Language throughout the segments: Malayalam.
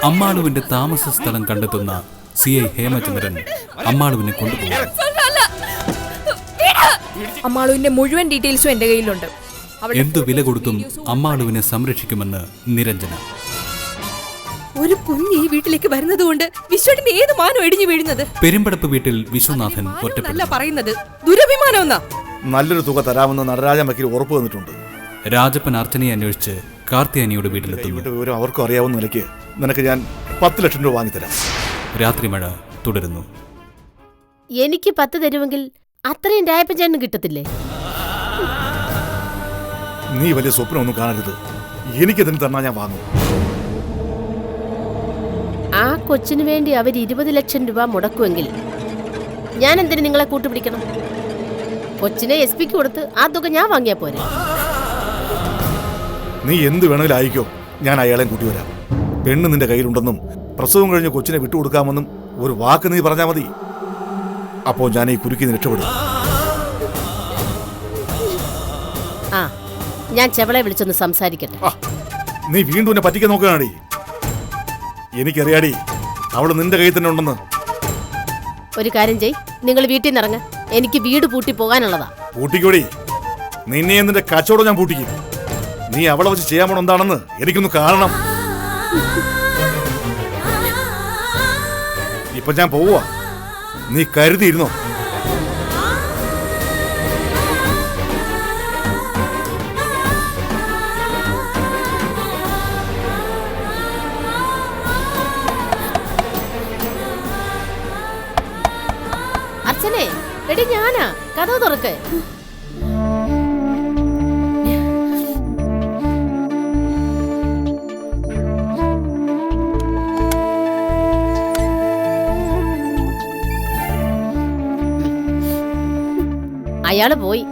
അമ്മാളുവിന്റെ താമസ സ്ഥലം കണ്ടെത്തുന്ന CI ഹേമചന്ദ്രൻ അമ്മാളുവിനെ കൊണ്ടുപോകും. അമ്മാളുവിന്റെ മുഴുവൻ ഡീറ്റെയിൽസും എന്റെ കയ്യിലുണ്ട്. എന്തു വില കൊടുത്തും അമ്മാളുവിനെ സംരക്ഷിക്കുമെന്ന് നിരഞ്ജന. ഒരു കുഞ്ഞ് ഈ വീട്ടിലേക്ക് വരുന്നത് കൊണ്ട് വിശ്വന്റെ ഏത് മാനം ഇടിഞ്ഞു വീഴുന്നത്? പെരുമ്പടപ്പ് വീട്ടിൽ വിശ്വനാഥൻ ഒറ്റപ്പെട്ടു പറയുന്നത് ദുരഭിമാനം എന്നാ. നല്ലൊരു തുക തരാമെന്ന് നടരാജൻ വക്കീൽ ഉറപ്പ് തന്നിട്ടുണ്ട്. രാജപ്പൻ അർച്ചനയെ അന്വേഷിച്ച് കാർത്തിയാനിയുടെ വീട്ടിലെത്തുന്നു. വിവരം അവർക്കും അറിയാവുന്ന നിലയ്ക്ക് നിനക്ക് ഞാൻ 10 ലക്ഷം രൂപ വാങ്ങിത്തരാം. രാത്രി മഴ തുടരുന്നു. എനിക്ക് 10 തരുമെങ്കിൽ അത്രയും രായപ്പൻ ചേട്ടന് കിട്ടത്തില്ലേ? നീ വലിയ സ്വപ്നമൊന്നും കാണരുത്. എനിക്കെതിന് തന്നാ ഞാൻ വാങ്ങും. ആ കൊച്ചിനു വേണ്ടി അവർ 20 ലക്ഷം രൂപ മുടക്കുമെങ്കിൽ ഞാൻ എന്തിനു നിങ്ങളെ കൂട്ടുപിടിക്കണം? കൊച്ചിനെ SP കൊടുത്ത് ആ തുക ഞാൻ വാങ്ങിയാ പോരെ? നീ എന്ത് വേണമെങ്കിലും അയക്കോ, ഞാൻ അയാളെ കൂട്ടിവരാം. പെണ്ണ് നിന്റെ കയ്യിലുണ്ടെന്നും പ്രസവം കഴിഞ്ഞ് കൊച്ചിനെ വിട്ടുകൊടുക്കാമെന്നും ഒരു വാക്ക് നീ പറഞ്ഞാൽ മതി. അപ്പോ ഞാൻ ഈ കുരുക്കിന്ന് രക്ഷപ്പെടും. ആ, ഞാൻ ചെവളെ വിളിച്ചൊന്ന് സംസാരിക്കട്ടെ. നീ വീണ്ടും എന്നെ പറ്റിക്കാൻ നോക്കുകയാണി. എനിക്കറിയാടി അവള് നിന്റെ കയ്യിൽ തന്നെ ഉണ്ടെന്ന്. ഒരു കാര്യം ചെയ്, നിങ്ങൾ വീട്ടിൽ നിന്ന് ഇറങ്ങ. എനിക്ക് വീട് പൂട്ടി പോകാനുള്ളതാ. പൂട്ടിക്കോടി, നിന്നെ നിന്റെ കച്ചവടം ഞാൻ പൂട്ടിക്കും. നീ അവളെ വെച്ച് ചെയ്യാൻ പോണ എന്താണെന്ന് എനിക്കൊന്ന് കാണണം. ഇപ്പൊ ഞാൻ പോവാ, നീ കരുതിയിരുന്നോ? അച്ഛനെ, എടി ഞാനാ, കഥ തുറക്ക്. അയാള് പോയി.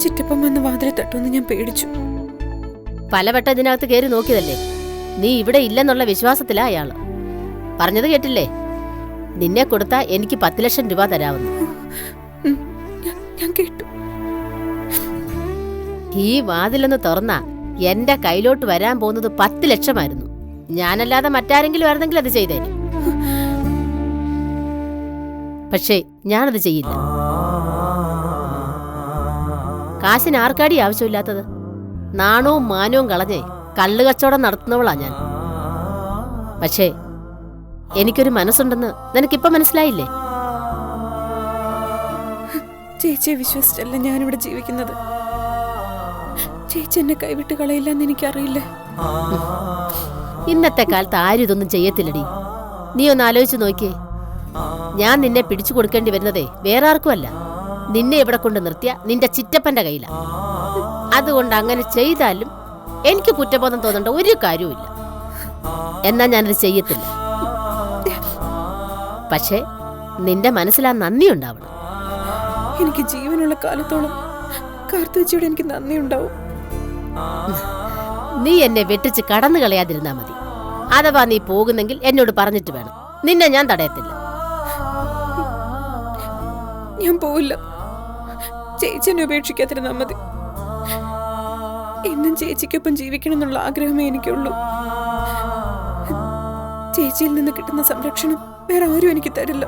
ചിറ്റപ്പം വന്ന് വാതിൽ തട്ടുമെന്ന് ഞാൻ പേടിച്ചു. പലവട്ടം ഇതിനകത്ത് കയറി നോക്കിയതല്ലേ. നീ ഇവിടെ ഇല്ലെന്നുള്ള വിശ്വാസത്തിലാ അയാള്. പറഞ്ഞത് കേട്ടില്ലേ? നിന്നെ കൊടുത്താ എനിക്ക് 10 ലക്ഷം രൂപ തരാവുന്നു. ഞാൻ കേട്ടു. ഈ വാതിലൊന്ന് തുറന്നാ എന്റെ കയ്യിലോട്ട് വരാൻ പോകുന്നത് 10 ലക്ഷമായിരുന്നു. ഞാനല്ലാതെ മറ്റാരെങ്കിലും ആയിരുന്നെങ്കിൽ അത് ചെയ്തേനെ. പക്ഷേ ഞാനത് ചെയ്യില്ല. കാശിന് ആർക്കാടി ആവശ്യമില്ലാത്തത്? നാണവും മാനവും കളഞ്ഞേ കള്ളു കച്ചവടം നടത്തുന്നവളാ ഞാൻ. പക്ഷേ എനിക്കൊരു മനസ്സുണ്ടെന്ന് നിനക്കിപ്പം മനസ്സിലായില്ലേ? ചേച്ചിയെ വിശ്വസിച്ചല്ല ഞാനിവിടെ ജീവിക്കുന്നത്. ചേച്ചി എന്നെ കൈവിട്ട് കളയില്ലെന്ന് എനിക്കറിയില്ലേ. ഇന്നത്തെ കാലത്ത് ആരും ഇതൊന്നും ചെയ്യത്തില്ലടി. നീ ഒന്ന് ആലോചിച്ച് നോക്കിയേ. ഞാൻ നിന്നെ പിടിച്ചു കൊടുക്കേണ്ടി വരുന്നതേ വേറെ ആർക്കും അല്ല, നിന്നെ ഇവിടെ കൊണ്ട് നിർത്തിയ നിന്റെ ചിറ്റപ്പന്റെ കയ്യിലാ. അതുകൊണ്ട് അങ്ങനെ ചെയ്താലും എനിക്ക് കുറ്റബോധം തോന്നേണ്ട ഒരു കാര്യവുമില്ല. എന്നാ ഞാനത് ചെയ്യത്തില്ല. പക്ഷേ നിന്റെ മനസ്സിലാ നന്ദി ഉണ്ടാവണം. എനിക്ക് ജീവനുള്ള കാലത്തോളം കാർത്തുവച്ചിയോട് എനിക്ക് നന്ദി ഉണ്ടാവും. നീ എന്നെ വെട്ടിച്ച് കടന്നു കളയാതിരുന്നാ മതി. അഥവാ നീ പോകുന്നെങ്കിൽ എന്നോട് പറഞ്ഞിട്ട് വേണം. നിന്നെ ഞാൻ തടയത്തില്ല. ഞാൻ പോവില്ല. ചേച്ചി എന്നെ ഉപേക്ഷിക്കാതിരുന്നാ മതി. എന്നും ചേച്ചിക്കൊപ്പം ജീവിക്കണം എന്നുള്ള ആഗ്രഹമേ എനിക്കുള്ളൂ. ചേച്ചിയിൽ നിന്ന് കിട്ടുന്ന സംരക്ഷണം വേറെ ആരും എനിക്ക് തരില്ല.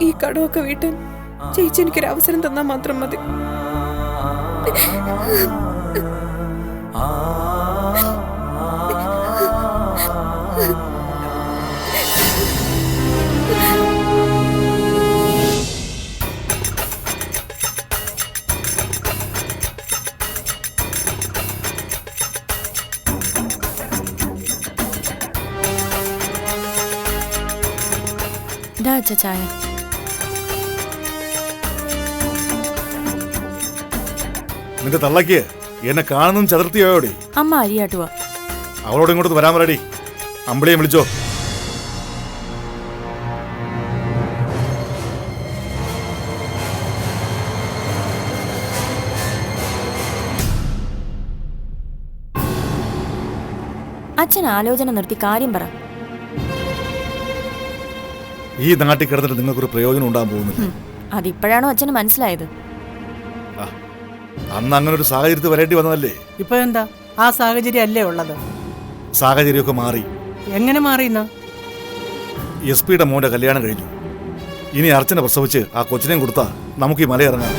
ഈ കടമൊക്കെ വീട്ടാൻ ചേച്ചി എനിക്കൊരു അവസരം തന്നാൽ മാത്രം മതി. ചായ. നിന്റെ തള്ളക്ക് എന്നെ കാണുന്നതും ചതുർത്തിയോടി. അമ്മ അരിയാട്ടുവാ. അവളോട് ഇങ്ങോട്ട് വരാൻ പറയടി. അമ്പിളിയെ വിളിച്ചോ. അച്ഛൻ ആലോചന നിർത്തി കാര്യം പറ. ഈ നാട്ടിൽ കിടന്നിട്ട് നിങ്ങൾക്കൊരു പ്രയോജനം ഉണ്ടാകാൻ പോകുന്നില്ല. അതിപ്പോഴാണോ അച്ഛന് മനസ്സിലായത്? അന്ന് അങ്ങനെ ഒരു സാഹചര്യത്തിൽ വരേണ്ടി വന്നതല്ലേ. ഇപ്പൊ എന്താ ആ സാഹചര്യം അല്ലേ ഉള്ളത്? സാഹചര്യമൊക്കെ മാറി. എങ്ങനെ മാറിയെന്നാ? SP-യുടെ മോന്റെ കല്യാണം കഴിഞ്ഞു. ഇനി അർച്ചന പ്രസവിച്ച് ആ കൊച്ചിനെയും കൊടുത്താ നമുക്ക് ഈ മലയിറങ്ങാം.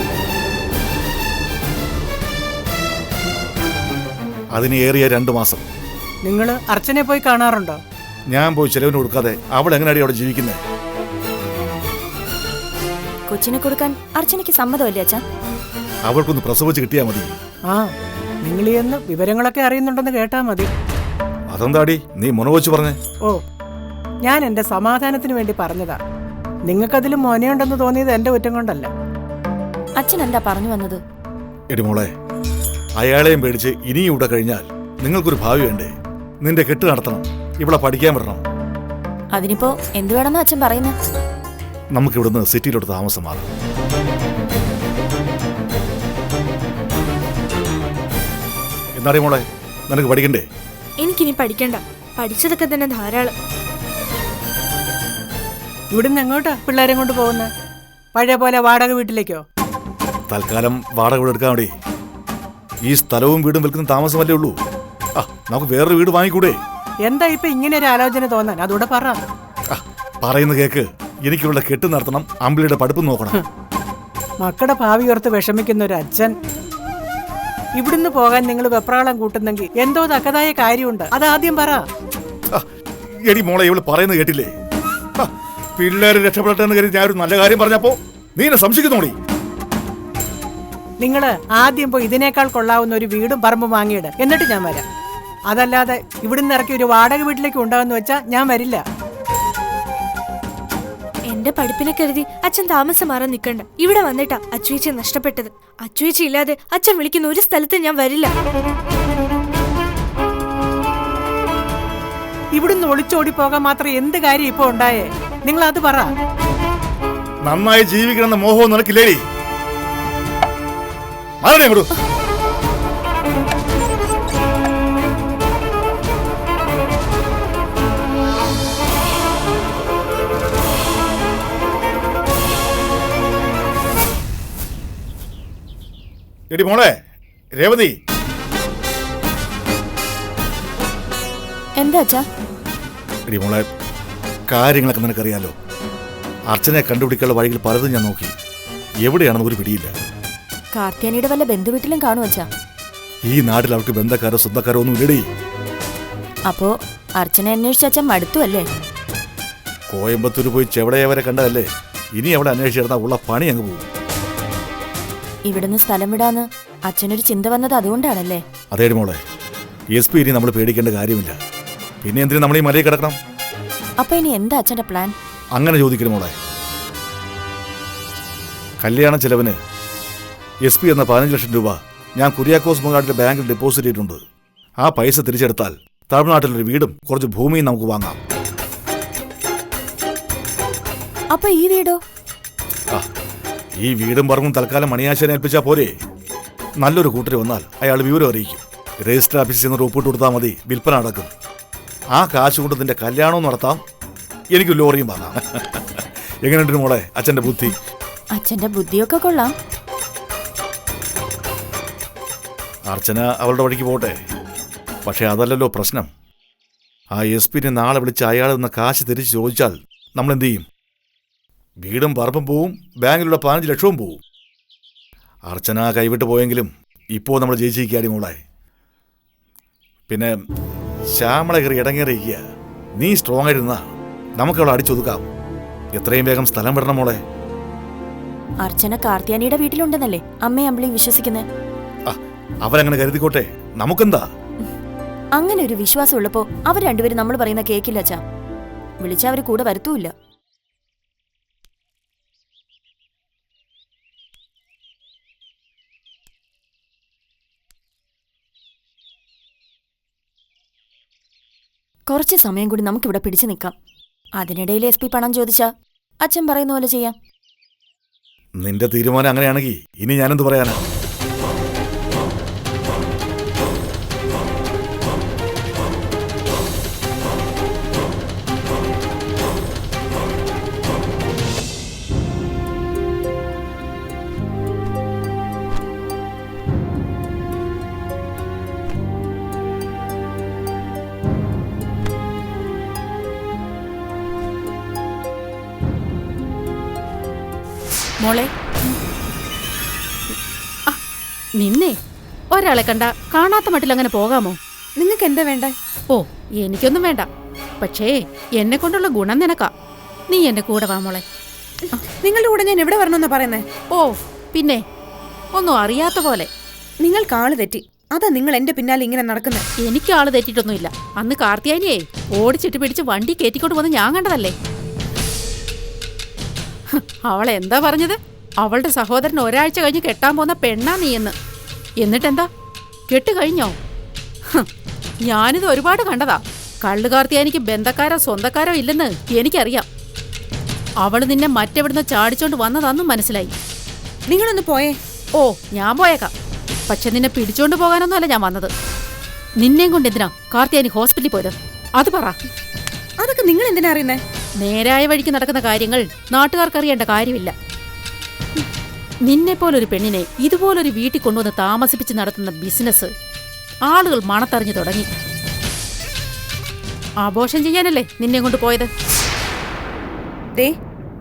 അതിന് ഏറിയ 2 മാസം. നിങ്ങൾ അർച്ചനെ പോയി കാണാറുണ്ടോ? ഞാൻ പോയി ചെലവിന് കൊടുക്കാതെ അവൾ എങ്ങനെയാണ് അവിടെ ജീവിക്കുന്നത്? കൊച്ചിനെ കൊടുക്കാൻ അർച്ചനയ്ക്ക് സമ്മതമല്ലേ അച്ഛാ? അവൾക്കൊന്ന് പ്രസവിച്ച് കിട്ടിയാൽ മതി. ആ, നിങ്ങൾ എന്ന് വിവരങ്ങളൊക്കെ അറിയുന്നുണ്ടെന്ന് കേട്ടാ മതി. അതെന്താടി നീ മുനവച്ച് പറഞ്ഞേ? ഓ, ഞാൻ എന്റെ സമാധാനത്തിന് വേണ്ടി പറഞ്ഞതാ. നിങ്ങൾക്കതിലും മോനയുണ്ടെന്ന് തോന്നിയത് എന്റെ കുറ്റം കൊണ്ടല്ല. അച്ഛൻ എന്താ പറഞ്ഞു വന്നത്? എടി മോളെ, അയാളെയും പേടിച്ച് ഇനിയും ഇവിടെ കഴിഞ്ഞാൽ നിങ്ങൾക്കൊരു ഭാവി വേണ്ടേ? നിന്റെ കെട്ട് നടത്തണം, ഇവിടെ പഠിക്കാൻ വരണം. അതിനിപ്പോ എന്ത് വേണമെന്ന് അച്ഛൻ പറയുന്നത്? നമുക്കിവിടുന്ന് സിറ്റിയിലോട്ട് താമസം മാറും. എന്താടി മോളെ, നിനക്ക് പഠിക്കണ്ടേ? എനിക്കിനി പഠിക്കണ്ട, പഠിച്ചതൊക്കെ തന്നെ ധാരാളം. ഇവിടുന്ന് എങ്ങോട്ടാ പിള്ളേരെ കൊണ്ട് പോകുന്നത്? പഴയ പോലെ വാടക വീട്ടിലേക്കോ? തൽക്കാലം വാടക വീട് എടുക്കാൻ വേണ്ടി. ഈ സ്ഥലവും വീടും വിൽക്കുന്ന താമസമല്ലേ ഉള്ളൂ. ആ, നമുക്ക് വേറൊരു വീട് വാങ്ങിക്കൂടെ? എന്താ ഇപ്പൊ ഇങ്ങനെ ഒരു ആലോചന തോന്നാൻ? അതൂടെ പറ. പറയുന്ന കേക്ക്. എനിക്കിവിടെ കെട്ട് നടത്തണം, അമ്പിളിയുടെ പഠിപ്പ് നോക്കണം. മക്കളുടെ ഭാവി ഓർത്ത് വിഷമിക്കുന്ന ഒരു അച്ഛൻ. ഇവിടുന്ന് പോകാൻ നിങ്ങൾ വെപ്രാളം കൂട്ടുന്നെങ്കിൽ എന്തോ തക്കതായ കാര്യമുണ്ട്, അതാദ്യം പറ. എടി മോളെ, ഇവള് പറയുന്നത് കേട്ടില്ലേ? പിള്ളേര് രക്ഷപ്പെട്ടെന്ന് കരുതി ഞാനൊരു നല്ല കാര്യം പറഞ്ഞപ്പോ നീ എന്നെ സംശയിക്കുന്നോടി. നിങ്ങൾ ആദ്യം പോയി ഇതിനേക്കാൾ കൊള്ളാവുന്ന ഒരു വീടും പറമ്പും വാങ്ങിയിട്, എന്നിട്ട് ഞാൻ വരാം. അതല്ലാതെ ഇവിടുന്ന് ഇറക്കി ഒരു വാടക വീട്ടിലേക്ക് ഉണ്ടാവെന്ന് വെച്ചാൽ ഞാൻ വരില്ല. എന്റെ പഠിപ്പിനെ കരുതി അച്ഛൻ താമസം മാറാൻ നിൽക്കണ്ട. ഇവിടെ വന്നിട്ടാ അച്ചുവേച്ചി നഷ്ടപ്പെട്ടത്. അച്ചുവേച്ചി ഇല്ലാതെ അച്ഛൻ വിളിക്കുന്ന ഒരു സ്ഥലത്ത് ഞാൻ വരില്ല. ഇവിടുന്ന് ഒളിച്ചോടി പോകാൻ മാത്രം എന്ത് കാര്യം ഇപ്പൊ ഉണ്ടായേ? നിങ്ങൾ അത് പറ. നന്നായി ജീവിക്കണമെന്ന മോഹവും നിനക്കില്ലേടി? മാറണേ ഇങ്ങോട്ട്. എടി മോളെ രേവതി. എന്താ അച്ഛാ? എടി മോളെ, കാര്യങ്ങളൊക്കെ നിനക്കറിയാലോ. അർച്ചനെ കണ്ടുപിടിക്കാനുള്ള വഴികൾ പലതും ഞാൻ നോക്കി. എവിടെയാണെന്ന് ഒരു പിടിയില്ല. കാർത്തിയാനിയുടെ വല്ല ബന്ധുവീട്ടിലും കാണും അച്ഛാ? ഈ നാട്ടിൽ അവർക്ക് ബന്ധക്കാരോ സ്വന്തക്കാരോ ഒന്നും ഇല്ലടി. അപ്പോ അർച്ചനെ അന്വേഷിച്ച അച്ഛൻ മടുത്തു അല്ലേ? കോയമ്പത്തൂർ പോയി ചെവടയെ വരെ കണ്ടതല്ലേ. ഇനി അവിടെ അന്വേഷിച്ചിരുന്നാൽ ഉള്ള പണി അങ്ങ് പോകും. ഇവിടുന്ന് സ്ഥലം വിടാന്ന് അച്ഛനൊരു ചിന്ത വന്നത് അതുകൊണ്ടാണല്ലേ? അതേടി മോളെ, SP ഇനി നമ്മൾ പേടിക്കേണ്ട കാര്യമില്ല. പിന്നെ എന്തിനു നമ്മൾ ഈ മലയിൽ കിടക്കണം? അപ്പൊ ഇനി എന്താ അച്ഛന്റെ പ്ലാൻ? അങ്ങനെ ചോദിക്കണം മോളെ. കല്യാണ ചെലവിന് SP എന്ന 15 ലക്ഷം രൂപ ഞാൻ കുര്യാക്കോസ് മുങ്ങാടിന്റെ ബാങ്കിൽ ഡെപ്പോസിറ്റ് ചെയ്തിട്ടുണ്ട്. ആ പൈസ തിരിച്ചെടുത്താൽ തമിഴ്നാട്ടിലൊരു വീടും കുറച്ച് ഭൂമിയും നമുക്ക് വാങ്ങാം. അപ്പൊ ഈ വീടോ? ഈ വീടും പറമ്പും തൽക്കാലം മണിയാശാനെ ഏൽപ്പിച്ചാൽ പോരെ. നല്ലൊരു കൂട്ടർ വന്നാൽ അയാൾ വിവരം അറിയിക്കും. രജിസ്റ്റർ ഓഫീസിൽ നിന്ന് ഒപ്പിട്ട് കൊടുത്താൽ മതി, വിൽപ്പന നടക്കും. ആ കാശ് കൊണ്ട് നിന്റെ കല്യാണവും നടത്താം, എനിക്ക് ലോറിയും വാങ്ങാം. എങ്ങനെയുണ്ട് മോളെ അച്ഛന്റെ ബുദ്ധി? അച്ഛന്റെ ബുദ്ധിയൊക്കെ കൊള്ളാം. അർച്ചന അവളുടെ വഴിക്ക് പോട്ടെ. പക്ഷെ അതല്ലല്ലോ പ്രശ്നം. ആ SP-നെ നാളെ വിളിച്ച് അയാൾ നിന്ന് കാശ് തിരിച്ച് ചോദിച്ചാൽ നമ്മൾ എന്ത് ചെയ്യും? വീടും പറമ്പും പോവും, ബാങ്കിലുള്ള 15 ലക്ഷവും പോവും. അർച്ചന കൈവിട്ട് പോയെങ്കിലും ഇപ്പോൾ നമ്മൾ ജയിച്ചിരിക്കാടി മോളെ. പിന്നെ ശ്യാമള കയറി ഇടങ്ങേറിയിരിക്കുക. നീ സ്ട്രോങ് ആയിരുന്നാ നമുക്കവളെ അടിച്ചൊതുക്കാം. എത്രയും വേഗം സ്ഥലം വിടണം മോളെ. അർച്ചന കാർത്തിയാനിയുടെ വീട്ടിലുണ്ടെന്നല്ലേ അമ്മയും അമ്പിളിയും വിശ്വസിക്കുന്നേ? അവരങ്ങനെ കരുതിക്കോട്ടെ, നമുക്കെന്താ? അങ്ങനെ ഒരു വിശ്വാസം ഉള്ളപ്പോ അവർ രണ്ടുപേരും നമ്മൾ പറയുന്ന കേക്കില്ല അച്ഛാ. വിളിച്ച അവര് കൂടെ വരുത്തൂല്ല. കുറച്ച് സമയം കൂടി നമുക്കിവിടെ പിടിച്ചു നിൽക്കാം. അതിനിടയിൽ SP പണം ചോദിച്ചാ അച്ഛൻ പറയുന്ന പോലെ ചെയ്യാം. നിന്റെ തീരുമാനം അങ്ങനെയാണെങ്കിൽ ഇനി ഞാനെന്ത് പറയാനാ? മോളെ നിന്നെ ഒരാളെ കണ്ട കാണാത്ത മട്ടിൽ അങ്ങനെ പോകാമോ? നിങ്ങൾക്ക് എന്താ വേണ്ടേ? ഓ, എനിക്കൊന്നും വേണ്ട. പക്ഷേ എന്നെ കൊണ്ടുള്ള ഗുണം നിനക്കാ. നീ എന്റെ കൂടെ വാ മോളെ. നിങ്ങളുടെ കൂടെ ഞാൻ എവിടെ വരണമെന്നാ പറയുന്നേ? ഓ പിന്നെ ഒന്നും അറിയാത്ത പോലെ. നിങ്ങൾക്ക് ആള് തെറ്റി, അതാ നിങ്ങൾ എന്റെ പിന്നാലെ ഇങ്ങനെ നടക്കുന്നത്. എനിക്ക് ആള് തെറ്റിട്ടൊന്നുമില്ല. അന്ന് കാർത്തിയാനിയെ ഓടിച്ചിട്ട് പിടിച്ച് വണ്ടി കയറ്റിക്കൊണ്ട് വന്ന് ഞാൻ കണ്ടതല്ലേ. അവളെ എന്താ പറഞ്ഞത്? അവളുടെ സഹോദരൻ ഒരാഴ്ച കഴിഞ്ഞ് കെട്ടാൻ പോകുന്ന പെണ്ണാ നീയെന്ന്. എന്നിട്ടെന്താ, കെട്ട് കഴിഞ്ഞോ? ഞാനിത് ഒരുപാട് കണ്ടതാ. കള്ളു കാർത്തിയാനിക്ക് ബന്ധക്കാരോ സ്വന്തക്കാരോ ഇല്ലെന്ന് എനിക്കറിയാം. അവള് നിന്നെ മറ്റെവിടുന്ന് ചാടിച്ചോണ്ട് വന്നതാന്നും മനസ്സിലായി. നിങ്ങളൊന്ന് പോയേ. ഓ, ഞാൻ പോയേക്കാം. പക്ഷെ നിന്നെ പിടിച്ചോണ്ട് പോകാനൊന്നും അല്ല ഞാൻ വന്നത്. നിന്നെയും കൊണ്ട് എന്തിനാ കാർത്തിയാനി ഹോസ്പിറ്റലിൽ പോയത്? അത് പറ. അതൊക്കെ നിങ്ങൾ എന്തിനാ അറിയുന്നേ? നേരായ വഴിക്ക് നടക്കുന്ന കാര്യങ്ങൾ നാട്ടുകാർക്കറിയേണ്ട കാര്യമില്ല. നിന്നെപ്പോലൊരു പെണ്ണിനെ ഇതുപോലൊരു വീട്ടിൽ കൊണ്ടുവന്ന് താമസിപ്പിച്ച് നടത്തുന്ന ബിസിനസ് ആളുകൾ മണത്തറിഞ്ഞു തുടങ്ങി. ആഘോഷം ചെയ്യാനല്ലേ നിന്നെ കൊണ്ട് പോയത്? ദേ,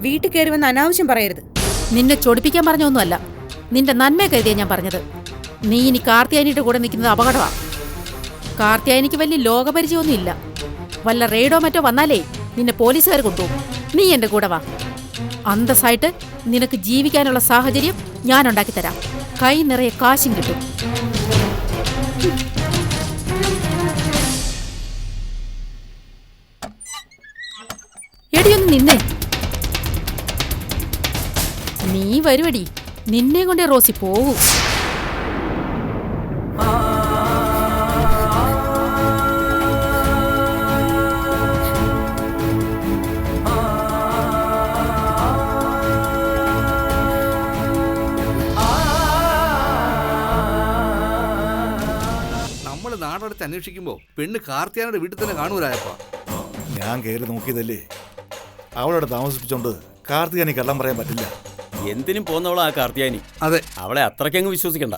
വീട്ടിൽ കയറി വന്ന് അനാവശ്യം പറയരുത്. നിന്നെ ചൊടിപ്പിക്കാൻ പറഞ്ഞൊന്നുമല്ല, നിന്റെ നന്മയെ കരുതിയാ ഞാൻ പറഞ്ഞത്. നീ ഇനി കാർത്തിയാനിയുടെ കൂടെ നിൽക്കുന്നത് അപകടമാണ്. കാർത്തിയാനിക്ക് വലിയ ലോകപരിചയമൊന്നും ഇല്ല. വല്ല റെയ്ഡോ മറ്റോ വന്നാലേ നിന്നെ പോലീസുകാർ കൊണ്ടുപോകും. നീ എന്റെ കൂടെ വാ. അന്തസ്സായിട്ട് നിനക്ക് ജീവിക്കാനുള്ള സാഹചര്യം ഞാൻ ഉണ്ടാക്കി തരാം. കൈ നിറയെ കാശും കിട്ടും. എടിയൊന്ന് നിന്നേ. നീ വരുവടി, നിന്നെ കൊണ്ടേ റോസി പോകൂ. നമ്മള് നാടടുത്ത് അന്വേഷിക്കുമ്പോ പെണ്ണ് കാർത്തിയാനയുടെ വീട്ടിൽ തന്നെ കാണൂരായപ്പോ ഞാൻ കയറി നോക്കിയതല്ലേ. അവളോട് താമസിപ്പിച്ചോണ്ട് കാർത്തികാനി കള്ളം പറയാൻ പറ്റില്ല. എന്തിനും പോന്നവളാ ആ കാർത്തിയാനി. അതെ, അവളെ അത്രയ്ക്കങ്ങ് വിശ്വസിക്കണ്ട.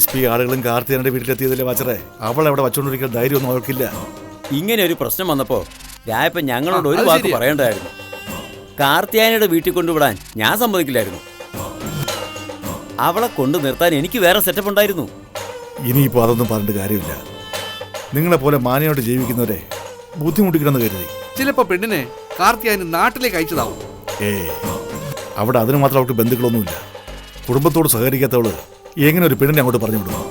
SP ആളുകളും കാർത്തിയാനിയുടെ വീട്ടിലെത്തിയതല്ലേ വാച്ചറെ. അവൾ അവിടെ വച്ചോണ്ടിരിക്കുന്ന ധൈര്യമൊന്നും അവൾക്കില്ല. ഇങ്ങനെ ഒരു പ്രശ്നം വന്നപ്പോ രായപ്പൻ ഞങ്ങളോട് ഒരു അത് വാക്ക് ശരിയാ. പറയണ്ടായിരുന്നു. കാർത്തിയാനിയുടെ വീട്ടിൽ കൊണ്ടുവിടാൻ ഞാൻ സമ്മതിക്കില്ലായിരുന്നു. അവളെ കൊണ്ടു നിർത്താൻ എനിക്ക് വേറെ സെറ്റപ്പ് ഉണ്ടായിരുന്നു. ഇനിയിപ്പോൾ അതൊന്നും പറഞ്ഞിട്ട് കാര്യമില്ല. നിങ്ങളെപ്പോലെ മാന്യമായിട്ട് ജീവിക്കുന്നവരെ ബുദ്ധിമുട്ടിക്കണമെന്ന് കരുതി. ചിലപ്പോ പെണ്ണിനെ കാർത്തിയാനി നാട്ടിലേക്ക് അയച്ചതാവും. അവിടെ അതിന് മാത്രം അവൾക്ക് ബന്ധുക്കളൊന്നുമില്ല. കുടുംബത്തോട് സഹകരിക്കാത്തവള് എങ്ങനെ ഒരു പെണ്ണിനെ അങ്ങോട്ട് പറഞ്ഞു വിടുന്നു?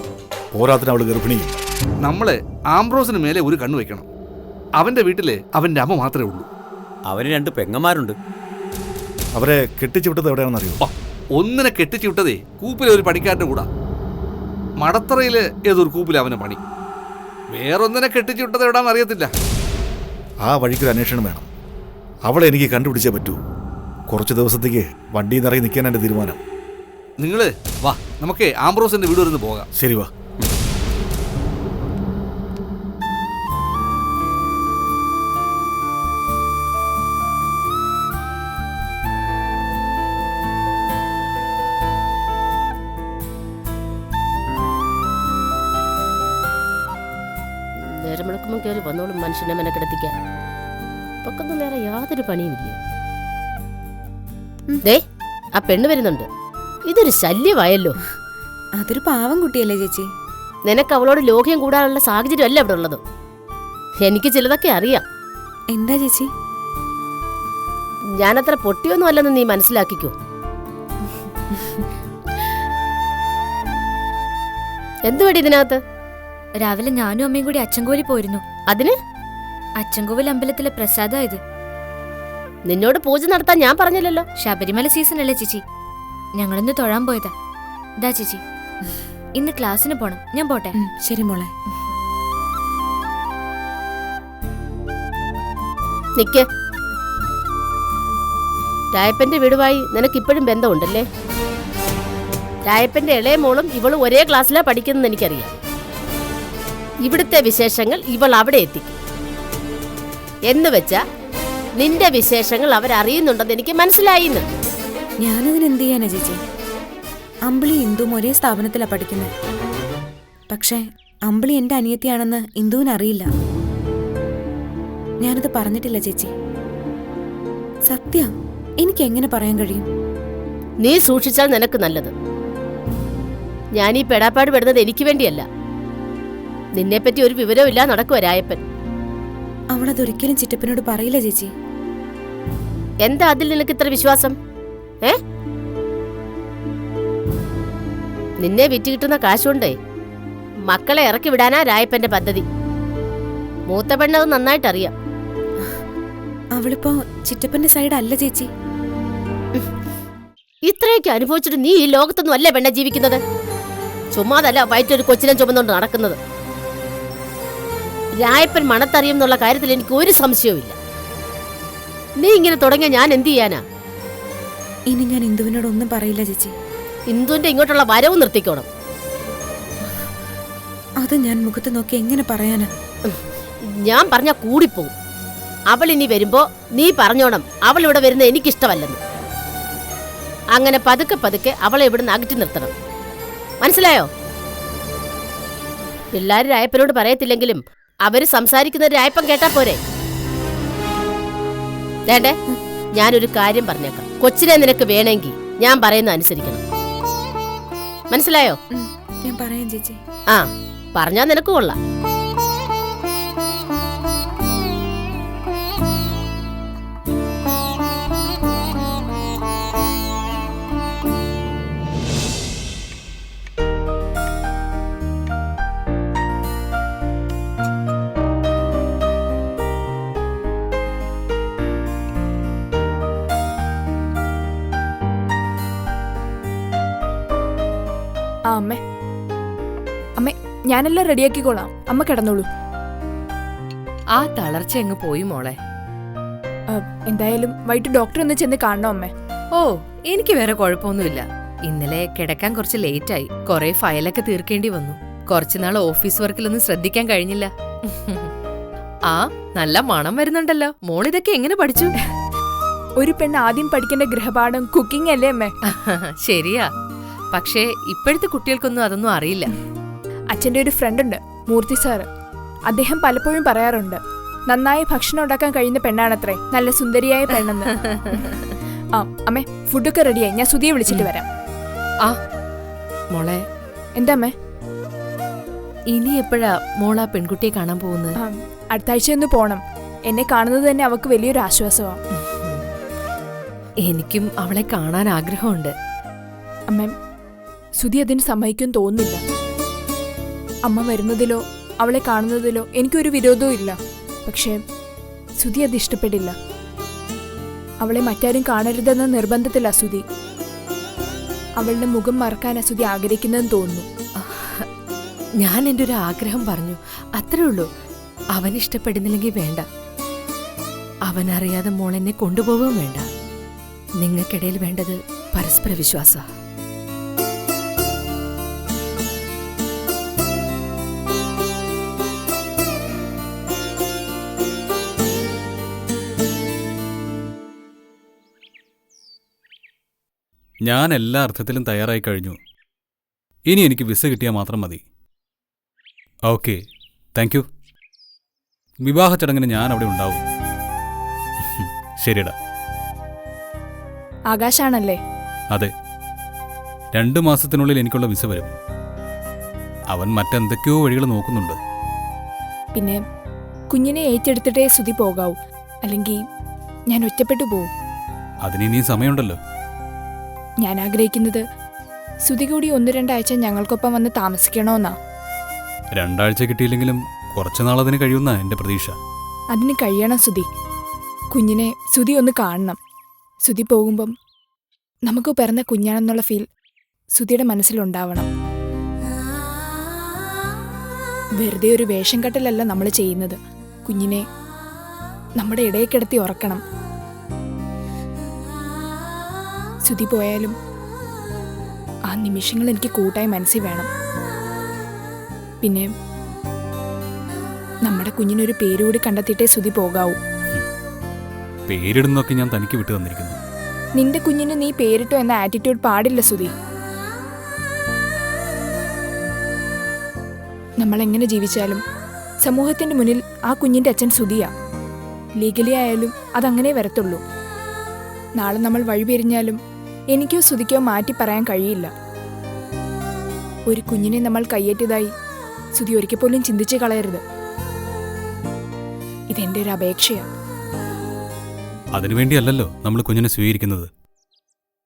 പോരാത്തിന് അവള് ഗർഭിണിയും. നമ്മള് ആംബ്രോസിന് മേലെ ഒരു കണ്ണു വെക്കണം. അവന്റെ വീട്ടില് അവന്റെ അമ്മ മാത്രമേ ഉള്ളൂ. അവന് 2 പെങ്ങന്മാരുണ്ട്. അവരെ കെട്ടിച്ചു വിട്ടത് എവിടെയാണെന്നറിയോ? ഒന്നിനെ കെട്ടിച്ചു വിട്ടതേ കൂപ്പിലെ ഒരു പണിക്കാരന്റെ കൂടാ. മടത്തറയില് ഏതൊരു കൂപ്പിലെ അവനെ പണി. വേറൊന്നിനെ കെട്ടിച്ചു വിട്ടത് എവിടാന്ന് അറിയത്തില്ല. ആ വഴിക്കൊരു അന്വേഷണം വേണം. അവളെ എനിക്ക് കണ്ടുപിടിച്ചേ പറ്റൂ. കുറച്ച് ദിവസത്തേക്ക് വണ്ടിയിൽ നിറങ്ങി നിൽക്കാൻ എൻ്റെ തീരുമാനം. നിങ്ങള് വാ, നമുക്ക് ആംബ്രോസിന്റെ വീട് വരെ പോകാം. ശരി, വാ. നേരം വിളക്കുമ്പോൾ കയറി വന്നോളും മനുഷ്യനെ മെനക്കെടുത്തിക്കാൻ. പൊക്കൊന്നും വേറെ യാതൊരു പണിയുമില്ല. ദേ, ആ പെണ്ണ് വരുന്നുണ്ട്. ഇതൊരു ശല്യമായല്ലോ. അതൊരു പാവം കുട്ടിയല്ലേ ചേച്ചി? നിനക്ക് അവളോട് ലോഹ്യം കൂടാനുള്ള സാഹചര്യം അല്ല ഇവിടെ ഉള്ളത്. എനിക്ക് ചിലതൊക്കെ അറിയാം. എന്താ ചേച്ചി? ഞാനത്ര പൊട്ടിയൊന്നും അല്ലെന്ന് നീ മനസ്സിലാക്കിക്കോ. എന്തുവേടി ഇതിനകത്ത്? രാവിലെ ഞാനും അമ്മയും കൂടി അച്ചൻകോലി പോയിരുന്നു. അതിന്? അച്ചൻകോവിൽ അമ്പലത്തിലെ പ്രസാദം ഇത്. നിന്നോട് പൂജ നടത്താൻ ഞാൻ പറഞ്ഞില്ലല്ലോ. ശബരിമല സീസൺ അല്ലേ ചേച്ചി, ഞങ്ങളിന്ന് തൊഴാൻ പോയതാ. ദാ ചേച്ചി, ഇന്ന് ക്ലാസ്സിന് പോണം. ഞാൻ പോട്ടെ? ശരി മോളെ. നിക്ക്. രായപ്പന്റെ വീടുമായി നിനക്കിപ്പോഴും ബന്ധമുണ്ടല്ലേ? രായപ്പന്റെ ഇളയ മോളും ഇവളും ഒരേ ക്ലാസ്സിലാ പഠിക്കുന്നത് എനിക്കറിയാം. ഇവിടുത്തെ വിശേഷങ്ങൾ ഇവൾ അവിടെ എത്തിക്കും എന്ന് വെച്ചാ നിന്റെ വിശേഷങ്ങൾ അവരറിയുന്നുണ്ടെന്ന് എനിക്ക് മനസ്സിലായിന്ന്. ഞാനതിന് എന്ത് ചെയ്യാനാ ചേച്ചി? അമ്പിളി ഇന്ദുവും ഒരേ സ്ഥാപനത്തിലാണ് പഠിക്കുന്നത്. പക്ഷേ അമ്പിളി എന്റെ അനിയത്തിയാണെന്ന് ഇന്ദുവിനറിയില്ല. ഞാനത് പറഞ്ഞിട്ടില്ല ചേച്ചി. സത്യം. എനിക്ക് എങ്ങനെ പറയാൻ കഴിയും? നീ സൂക്ഷിച്ചാൽ നിനക്ക് നല്ലത്. ഞാൻ ഈ പെടാപ്പാട് പെടുന്നത് എനിക്ക് വേണ്ടിയല്ല. നിന്നെപ്പറ്റി ഒരു വിവരവും ഇല്ല നടക്കുവ രായപ്പൻ. അവളതൊരിക്കലും ചിറ്റപ്പനോട് പറയില്ല ചേച്ചി. എന്താ അതിൽ നിനക്ക് ഇത്ര വിശ്വാസം? നിന്നെ വിറ്റ് കിട്ടുന്ന കാശുകൊണ്ടേ മക്കളെ ഇറക്കി വിടാനാ രായപ്പന്റെ പദ്ധതി. മൂത്ത പെണ്ണത് നന്നായിട്ടറിയാം. അവളിപ്പോ ചിറ്റപ്പന്റെ സൈഡ് അല്ല ചേച്ചി. ഇത്രയൊക്കെ അനുഭവിച്ചിട്ട് നീ ഈ ലോകത്തൊന്നും അല്ലേ പെണ്ണ ജീവിക്കുന്നത്? ചുമ്മാതല്ല വയറ്റൊരു കൊച്ചിനെ ചുമന്നുകൊണ്ട് നടക്കുന്നത്. രായപ്പൻ മണത്തറിയും എന്നുള്ള കാര്യത്തിൽ എനിക്ക് ഒരു സംശയവുമില്ല. നീ ഇങ്ങനെ തുടങ്ങിയ ഞാൻ എന്ത് ചെയ്യാനാ? ഇനി ഞാൻ ഇന്ദുവിനോടൊന്നും പറയില്ല ചേച്ചി. ഇന്ദുവിന്റെ ഇങ്ങോട്ടുള്ള വരവ് നിർത്തിക്കോണം. അത് ഞാൻ മുഖത്ത് നോക്കി എങ്ങനെ പറയാനാ? ഞാൻ പറഞ്ഞ കൂടിപ്പോവും. അവൾ ഇനി വരുമ്പോ നീ പറഞ്ഞോണം അവൾ ഇവിടെ വരുന്ന എനിക്കിഷ്ടമല്ലെന്ന്. അങ്ങനെ പതുക്കെ പതുക്കെ അവളെ ഇവിടുന്ന് അകറ്റി നിർത്തണം. മനസ്സിലായോ? എല്ലാരും രായപ്പനോട് പറയത്തില്ലെങ്കിലും അവര് സംസാരിക്കുന്ന രായപ്പൻ കേട്ടാ പോരെ. വേണ്ടേ? ഞാനൊരു കാര്യം പറഞ്ഞേക്കാം. കൊച്ചിനെ നിനക്ക് വേണമെങ്കിൽ ഞാൻ പറയുന്ന അനുസരിക്കണം. മനസ്സിലായോ? ഞാൻ പറയാം ചേച്ചി. ആ, പറഞ്ഞാ നിനക്ക് കൊള്ളാം. ആ അമ്മേ, അമ്മേ ഞാനെല്ലാം റെഡിയാക്കിക്കോളാം. അമ്മ കിടന്നോളൂ. ആ തളർച്ച അങ്ങ് പോയി മോളെ. എന്തായാലും വൈകിട്ട് ഡോക്ടറെ ഒന്ന് ചെന്ന് കാണണം അമ്മേ. ഓ, എനിക്ക് വേറെ കുഴപ്പമൊന്നുമില്ല. ഇന്നലെ കിടക്കാൻ കുറച്ച് ലേറ്റായി. കുറെ ഫയലൊക്കെ തീർക്കേണ്ടി വന്നു. കുറച്ചുനാൾ ഓഫീസ് വർക്കിലൊന്നും ശ്രദ്ധിക്കാൻ കഴിഞ്ഞില്ല. ആ, നല്ല മണം വരുന്നുണ്ടല്ലോ. മോളിതൊക്കെ എങ്ങനെ പഠിച്ചു? ഒരു പെണ്ണ് ആദ്യം പഠിക്കേണ്ട ഗൃഹപാഠം കുക്കിംഗ് അല്ലേ അമ്മേ? ശരിയാ, പക്ഷേ ഇപ്പോഴത്തെ കുട്ടികൾക്കൊന്നും അതൊന്നും അറിയില്ല. അച്ഛൻ്റെ ഒരു ഫ്രണ്ട് ഉണ്ട്, മൂർത്തി സാറ്. അദ്ദേഹം പലപ്പോഴും പറയാറുണ്ട്, നന്നായി ഭക്ഷണം ഉണ്ടാക്കാൻ കഴിയുന്ന പെണ്ണാണത്രേ നല്ല സുന്ദരിയായ പെണ്ണെന്ന്. ആ അമ്മേ, ഫുഡൊക്കെ റെഡിയായി. ഞാൻ സുധിയെ വിളിച്ചിട്ട് വരാം. ആ മോളെ. എന്താ അമ്മേ? ഇനി എപ്പോഴാ മോളാ പെൺകുട്ടിയെ കാണാൻ പോകുന്നത്? അടുത്ത ആഴ്ച ഒന്ന് പോണം. എന്നെ കാണുന്നത് തന്നെ അവൾക്ക് വലിയൊരു ആശ്വാസമാണ്. എനിക്കും അവളെ കാണാൻ ആഗ്രഹമുണ്ട്. അമ്മ, സുധി അതിന് സമ്മതിക്കുമെന്ന് തോന്നുന്നില്ല. അമ്മ വരുന്നതിലോ അവളെ കാണുന്നതിലോ എനിക്കൊരു വിരോധവും ഇല്ല. പക്ഷേ സുധി അത് ഇഷ്ടപ്പെടില്ല. അവളെ മറ്റാരും കാണരുതെന്ന നിർബന്ധത്തില്ല സുധി. അവളുടെ മുഖം മറക്കാൻ സുധി ആഗ്രഹിക്കുന്നതെന്ന് തോന്നുന്നു. ഞാൻ എൻ്റെ ഒരു ആഗ്രഹം പറഞ്ഞു, അത്രേ ഉള്ളൂ. അവൻ ഇഷ്ടപ്പെടുന്നില്ലെങ്കിൽ വേണ്ട. അവനറിയാതെ മോളെന്നെ കൊണ്ടുപോവുകയും വേണ്ട. നിങ്ങൾക്കിടയിൽ വേണ്ടത് പരസ്പര വിശ്വാസ. ഞാൻ എല്ലാ അർത്ഥത്തിലും തയ്യാറായി കഴിഞ്ഞു. ഇനി എനിക്ക് വിസ കിട്ടിയാൽ മാത്രം മതി. Okay, thank you. വിവാഹ ചടങ്ങിന് ഞാൻ അവിടെ ഉണ്ടാവും. ശരിടാ. ആകാശാണല്ലേ? അതെ, 2 മാസത്തിനുള്ളിൽ എനിക്കുള്ള വിസ വരും. അവൻ മറ്റെന്തൊക്കെയോ വഴികൾ നോക്കുന്നുണ്ട്. പിന്നെ കുഞ്ഞിനെ ഏറ്റെടുത്തിട്ടേ സുധി പോകാവൂ, അല്ലെങ്കിൽ ഞാൻ ഒറ്റപ്പെട്ടു പോവും. അതിനിനി സമയമുണ്ടല്ലോ. ഞാൻ ആഗ്രഹിക്കുന്നത് സുധി കൂടി 1-2 ആഴ്ച ഞങ്ങൾക്കൊപ്പം വന്ന് താമസിക്കണമെന്നാ. 2 ആഴ്ച കിട്ടിയില്ലെങ്കിലും കുറച്ചു നാളതിന് കഴിയുന്ന എൻ്റെ പ്രതീക്ഷ. അതിന് കഴിയണം സുധി. കുഞ്ഞിനെ സുധി ഒന്ന് കാണണം. സുധി പോകുമ്പം നമുക്ക് പിറന്ന കുഞ്ഞാണെന്നുള്ള ഫീൽ സുധിയുടെ മനസ്സിലുണ്ടാവണം. വെറുതെ ഒരു വേഷം കെട്ടലല്ല നമ്മൾ ചെയ്യുന്നത്. കുഞ്ഞിനെ നമ്മുടെ ഇടയിൽ കിടത്തി ഉറക്കണം. സുധി പോയാലും ആ നിമിഷങ്ങൾ എനിക്ക് കൂട്ടായി മനസ്സിൽ വേണം. പിന്നെ നമ്മുടെ കുഞ്ഞിനൊരു പേരുകൂടി കണ്ടെത്തിയിട്ടേ സുധി പോകാവൂ. പേരിടുന്നൊക്കെ ഞാൻ തനിക്ക് വിട്ടു തന്നിരിക്കുന്നു. നിന്റെ കുഞ്ഞിന് നീ പേരിട്ടോ എന്ന ആറ്റിറ്റ്യൂഡ് പാടില്ല സുധി. നമ്മൾ എങ്ങനെ ജീവിച്ചാലും സമൂഹത്തിന്റെ മുന്നിൽ ആ കുഞ്ഞിന്റെ അച്ഛൻ സുധിയാ. ലീഗലി ആയാലും അതങ്ങനെ വരത്തുള്ളൂ. നാളെ നമ്മൾ വഴിപിരിഞ്ഞാലും എനിക്കോ സുധിക്കോ മാറ്റി പറയാൻ കഴിയില്ല. ഒരു കുഞ്ഞിനെ നമ്മൾ കയ്യേറ്റതായി സുധി ഒരിക്കൽ പോലും ചിന്തിച്ചു കളയരുത്. ഇതെന്റെ ഒരു അപേക്ഷയാണ്. അതിനുവേണ്ടിയല്ലല്ലോ നമ്മൾ കുഞ്ഞിനെ സ്വീകരിക്കുന്നത്.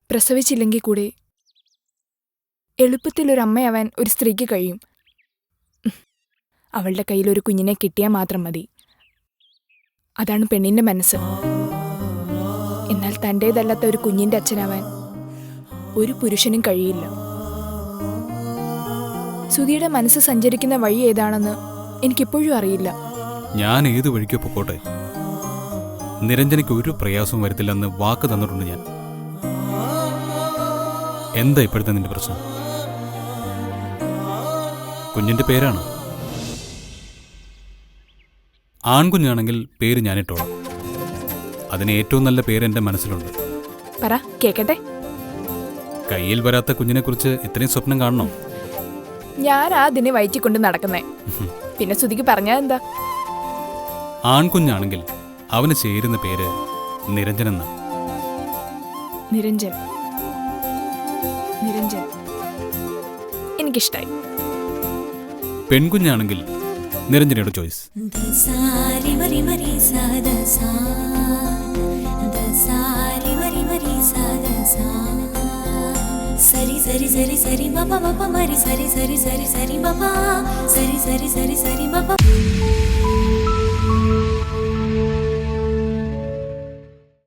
പ്രസവിച്ചില്ലെങ്കിൽ കൂടെ എളുപ്പത്തിലൊരമ്മയാവാൻ ഒരു സ്ത്രീക്ക് കഴിയും. അവളുടെ കയ്യിൽ ഒരു കുഞ്ഞിനെ കിട്ടിയാൽ മാത്രം മതി. അതാണ് പെണ്ണിന്റെ മനസ്സ്. എന്നാൽ തൻ്റേതല്ലാത്ത ഒരു കുഞ്ഞിന്റെ അച്ഛനാവാൻ ഒരു പുരുഷനും കഴിയില്ല. സുധിയുടെ മനസ്സ് സഞ്ചരിക്കുന്ന വഴി ഏതാണെന്ന് എനിക്കിപ്പോഴും അറിയില്ല. ഞാൻ ഏത് വഴിക്കോ പൊക്കോട്ടെ, നിരഞ്ജനയ്ക്ക് ഒരു പ്രയാസവും വരുത്തില്ലെന്ന് വാക്ക് തന്നിട്ടുണ്ട് ഞാൻ. എന്താ ഇപ്പോഴത്തെ നിന്റെ പ്രശ്നം? കുഞ്ഞിന്റെ പേരാണ്. ആൺകുഞ്ഞാണെങ്കിൽ പേര് ഞാനിട്ടോളാം. അതിന് ഏറ്റവും നല്ല പേര് എൻ്റെ മനസ്സിലുണ്ട്. പറ കേക്കട്ടെ. കയ്യിൽ വരാത്ത കുഞ്ഞിനെക്കുറിച്ച് ഇത്രയും സ്വപ്നം കാണണോ? ഞാൻ ആ ദിനെ വയറ്റിക്കൊണ്ട് നടക്കുന്നേ. പിന്നെ സുധിക്ക് പറഞ്ഞാ എന്താ? ആൺകുഞ്ഞാണെങ്കിൽ അവന് ചേരുന്ന പേര് നിരഞ്ജൻ എന്നാ. നിരഞ്ജൻ. നിരഞ്ജൻ എനിക്കിഷ്ടായി. പെൺകുഞ്ഞാണെങ്കിൽ നിരഞ്ജനയുടെ ചോയ്സ്. സരി സരി സരി സരി മപ മപ മരി സരി സരി സരി സരി മപ സരി സരി സരി സരി മപ